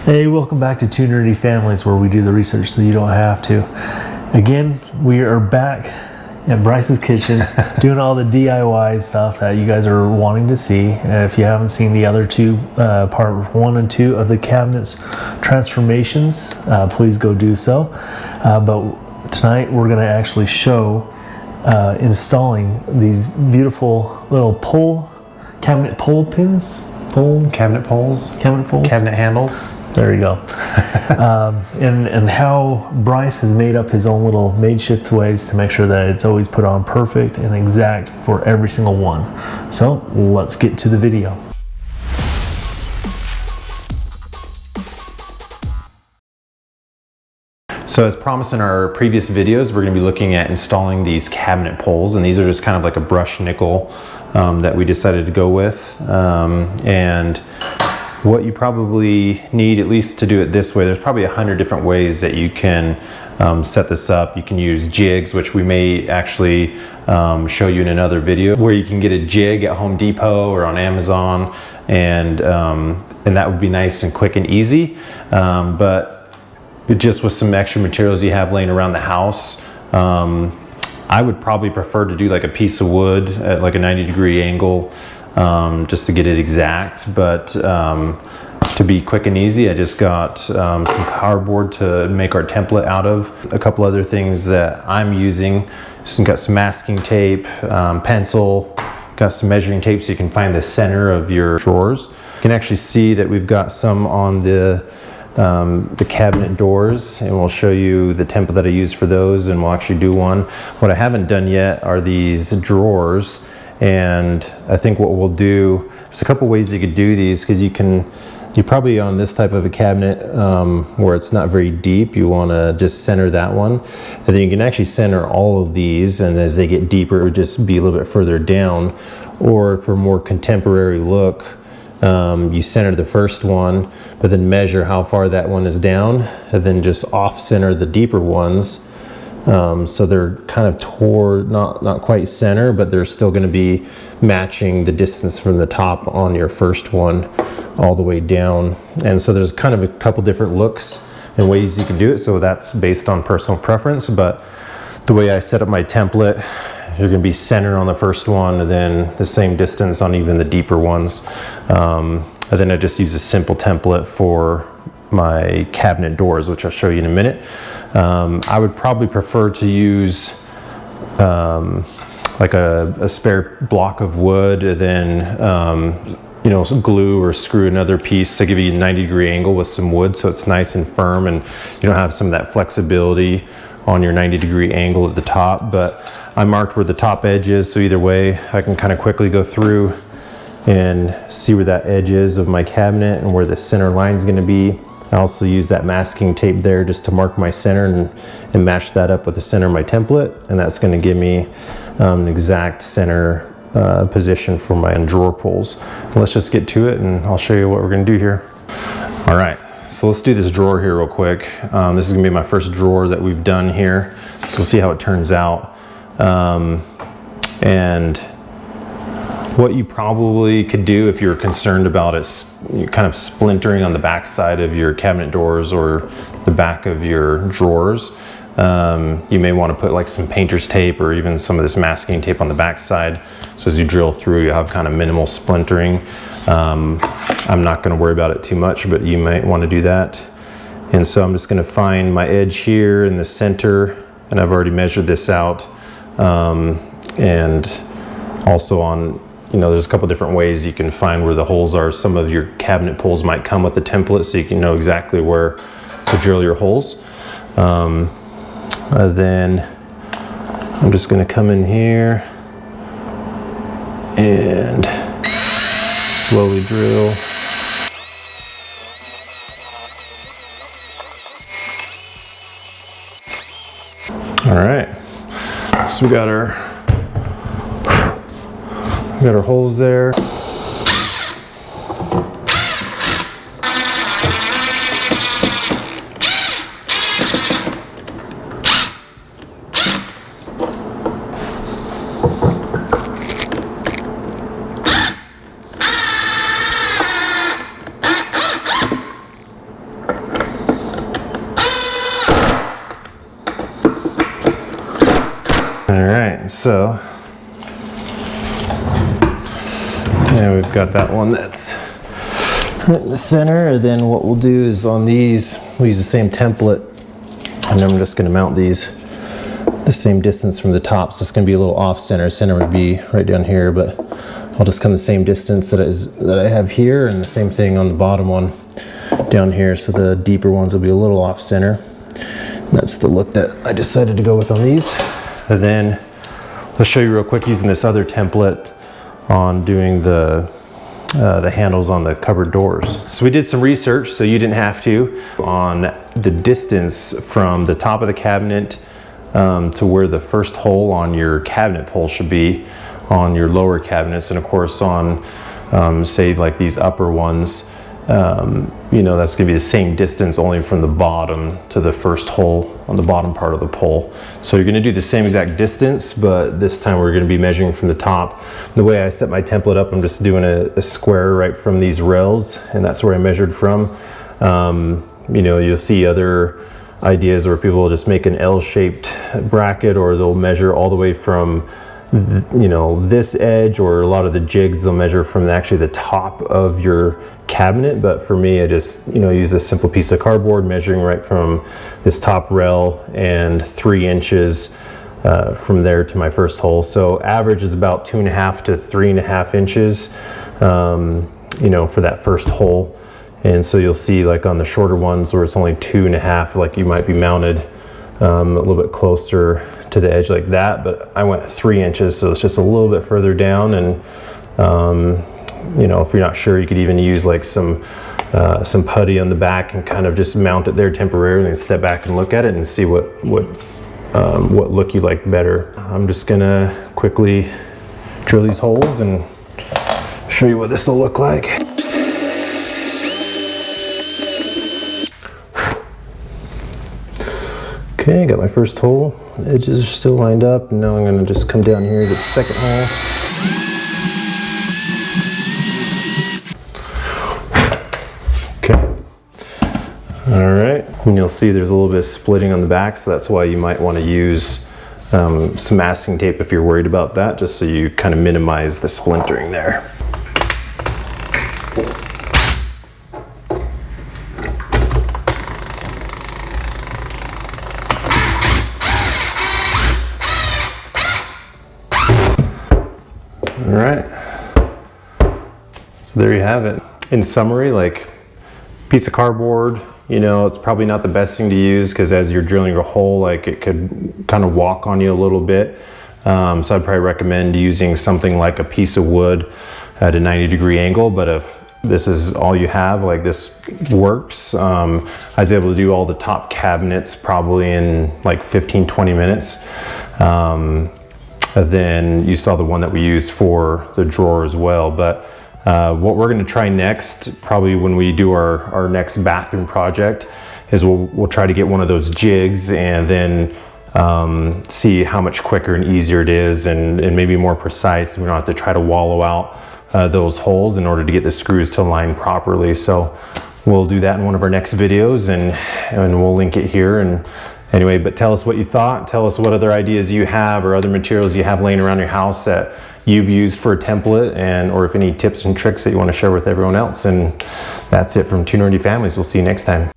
Hey, welcome back to Two Nerdy Families, where we do the research so you don't have to. Again, we are back at Bryce's kitchen doing all the DIY stuff that you guys are wanting to see. If you haven't seen the other two, part 1 and 2 of the cabinets transformations, please go do so. But tonight we're going to actually show installing these beautiful little cabinet pole pins. Cabinet poles. Cabinet handles. There you go. And how Bryce has made up his own little makeshift ways to make sure that it's always put on perfect and exact for every single one. So let's get to the video. So as promised in our previous videos, we're going to be looking at installing these cabinet poles, and these are just kind of like a brushed nickel that we decided to go with. And what you probably need, at least to do it this way, there's probably 100 different ways that you can set this up. You can use jigs, which we may actually show you in another video, where you can get a jig at Home Depot or on Amazon, and that would be nice and quick and easy. But just with some extra materials you have laying around the house, I would probably prefer to do like a piece of wood at like a 90-degree angle, just to get it exact. But to be quick and easy, I just got some cardboard to make our template out of. A couple other things that I'm using, just got some masking tape, pencil, got some measuring tape so you can find the center of your drawers. You can actually see that we've got some on the cabinet doors, and we'll show you the template that I use for those, and we'll actually do one. What I haven't done yet are these drawers, and I think what we'll do, there's a couple ways you could do these, because you're probably on this type of a cabinet where it's not very deep. You want to just center that one, and then you can actually center all of these, and as they get deeper it would just be a little bit further down. Or for a more contemporary look, you center the first one, but then measure how far that one is down, and then just off center the deeper ones, so they're kind of toward, not quite center, but they're still going to be matching the distance from the top on your first one all the way down. And so there's kind of a couple different looks and ways you can do it, so that's based on personal preference. But the way I set up my template, you're going to be center on the first one, and then the same distance on even the deeper ones. And then I just use a simple template for my cabinet doors, which I'll show you in a minute. I would probably prefer to use like a spare block of wood, and then you know, some glue or screw another piece to give you a 90-degree angle with some wood, so it's nice and firm and you don't have some of that flexibility on your 90-degree angle at the top. But I marked where the top edge is, so either way I can kind of quickly go through and see where that edge is of my cabinet and where the center line is going to be. I also use that masking tape there just to mark my center and match that up with the center of my template, and that's going to give me an exact center position for my drawer poles. Let's just get to it and I'll show you what we're going to do here. All right, so let's do this drawer here real quick. This is going to be my first drawer that we've done here, so we'll see how it turns out. And what you probably could do if you're concerned about it kind of splintering on the back side of your cabinet doors or the back of your drawers, you may want to put like some painter's tape or even some of this masking tape on the back side, so as you drill through you have kind of minimal splintering. I'm not going to worry about it too much, but you might want to do that. And so I'm just going to find my edge here in the center, and I've already measured this out. And also on, you know, there's a couple different ways you can find where the holes are. Some of your cabinet poles might come with a template, so you can know exactly where to drill your holes. Then I'm just going to come in here and slowly drill. All right, so we got our holes there. so yeah, we've got that one that's right in the center, and then what we'll do is on these, we'll use the same template, and I'm just gonna mount these the same distance from the top, so it's gonna be a little off center. Center would be right down here, but I'll just come the same distance that I have here, and the same thing on the bottom one down here, so the deeper ones will be a little off center. And that's the look that I decided to go with on these. And then I'll show you real quick using this other template on doing the handles on the cupboard doors. So we did some research, so you didn't have to, on the distance from the top of the cabinet to where the first hole on your cabinet pole should be on your lower cabinets, and of course on say like these upper ones, you know, that's gonna be the same distance only from the bottom to the first hole on the bottom part of the pole. So you're gonna do the same exact distance, but this time we're gonna be measuring from the top. The way I set my template up, I'm just doing a square right from these rails, and that's where I measured from. You know, you'll see other ideas where people will just make an L-shaped bracket, or they'll measure all the way from, you know, this edge, or a lot of the jigs they'll measure from actually the top of your cabinet. But for me, I just, you know, use a simple piece of cardboard, measuring right from this top rail and 3 inches from there to my first hole. So average is about 2.5 to 3.5 inches, you know, for that first hole. And so you'll see like on the shorter ones where it's only 2.5, like you might be mounted a little bit closer to the edge like that, but I went 3 inches, so it's just a little bit further down. And you know, if you're not sure, you could even use like some putty on the back and kind of just mount it there temporarily, and step back and look at it and see what look you like better. I'm just gonna quickly drill these holes and show you what this will look like. Okay, got my first hole. The edges are still lined up, and now I'm gonna just come down here to the second hole. Okay. All right, and you'll see there's a little bit of splitting on the back, so that's why you might want to use some masking tape if you're worried about that, just so you kind of minimize the splintering there. All right, so there you have it. In summary, like, piece of cardboard, you know, it's probably not the best thing to use, because as you're drilling a hole, like, it could kind of walk on you a little bit. So I'd probably recommend using something like a piece of wood at a 90-degree angle. But if this is all you have, like, this works. I was able to do all the top cabinets probably in like 15-20 minutes. Then you saw the one that we used for the drawer as well. But what we're going to try next, probably when we do our next bathroom project, is we'll try to get one of those jigs, and then see how much quicker and easier it is, and maybe more precise. We don't have to try to wallow out those holes in order to get the screws to line properly. So we'll do that in one of our next videos, and we'll link it here. And anyway, but tell us what you thought. Tell us what other ideas you have, or other materials you have laying around your house that you've used for a template, or if any tips and tricks that you want to share with everyone else. And that's it from Two Nerdy Families. We'll see you next time.